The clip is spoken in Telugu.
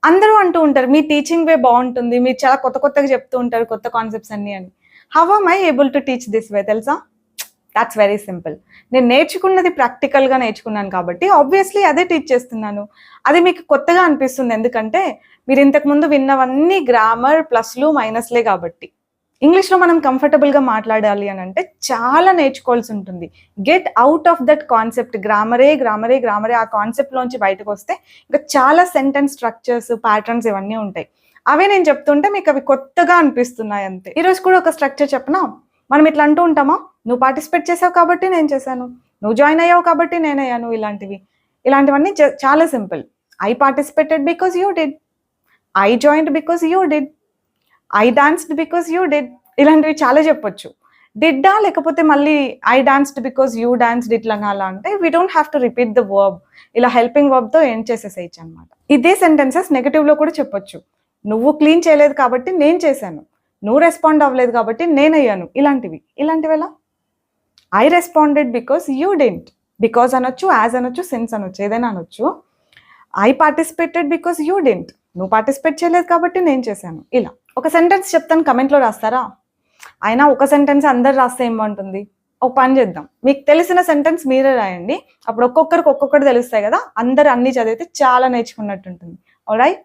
అందరూ అంటూ ఉంటారు మీ టీచింగ్ వే బాగుంటుంది, మీరు చాలా కొత్త కొత్తగా చెప్తూ ఉంటారు కొత్త కాన్సెప్ట్స్ అన్ని అని. How am I able to teach this way తెలుసా? That's very simple. నేను నేర్చుకున్నది ప్రాక్టికల్గా నేర్చుకున్నాను కాబట్టి ఆబ్వియస్లీ అదే టీచ్ చేస్తున్నాను. అది మీకు కొత్తగా అనిపిస్తుంది ఎందుకంటే మీరు ఇంతకుముందు విన్నవన్నీ గ్రామర్ ప్లస్లు మైనస్లే కాబట్టి. ఇంగ్లీష్లో మనం కంఫర్టబుల్గా మాట్లాడాలి అని అంటే చాలా నేర్చుకోవాల్సి ఉంటుంది. Get out of that concept, గ్రామరే గ్రామరే గ్రామరే ఆ కాన్సెప్ట్లోంచి బయటకు వస్తే ఇంకా చాలా సెంటెన్స్ స్ట్రక్చర్స్ ప్యాటర్న్స్ ఇవన్నీ ఉంటాయి. అవే నేను చెప్తుంటే మీకు అవి కొత్తగా అనిపిస్తున్నాయి అంతే. ఈరోజు కూడా ఒక స్ట్రక్చర్ చెప్పనా? మనం ఇట్లా అంటూ ఉంటామా, నువ్వు పార్టిసిపేట్ చేసావు కాబట్టి నేను చేశాను, నువ్వు జాయిన్ అయ్యావు కాబట్టి నేను అయ్యాను. ఇలాంటివన్నీ చాలా simple. I participated because you did, I joined because you did, I danced because you did. ఇలాంటివి చాలా చెప్పొచ్చు. డిడ్డా లేకపోతే మళ్ళీ I danced because you danced ఇట్లా అలా అంటే we don't have to repeat the verb. ఇలా హెల్పింగ్ వర్బ్తో ఎండ్ చేసేసేయచ్చు అనమాట. ఇదే సెంటెన్సెస్ నెగటివ్లో కూడా చెప్పొచ్చు. నువ్వు క్లీన్ చేయలేదు కాబట్టి నేను చేశాను, నువ్వు రెస్పాండ్ అవ్వలేదు కాబట్టి నేను అయ్యాను. ఇలాంటివి ఎలా? I responded because you didn't. Because అనొచ్చు, యాజ్ అనొచ్చు, సిన్స్ అనొచ్చు, ఏదైనా అనొచ్చు. I participated because you didn't. నువ్వు పార్టిసిపేట్ చేయలేదు కాబట్టి నేను చేశాను. ఇలా ఒక సెంటెన్స్ చెప్తాను, కమెంట్లో రాస్తారా? అయినా ఒక సెంటెన్స్ అందరు రాస్తే ఏం బాగుంటుంది. ఒక పని చేద్దాం, మీకు తెలిసిన సెంటెన్స్ మీరే రాయండి. అప్పుడు ఒక్కొక్కరికి ఒక్కొక్కటి తెలుస్తాయి కదా, అందరు అన్ని చదివితే చాలా నేర్చుకున్నట్టు ఉంటుంది. ఆల్రైట్.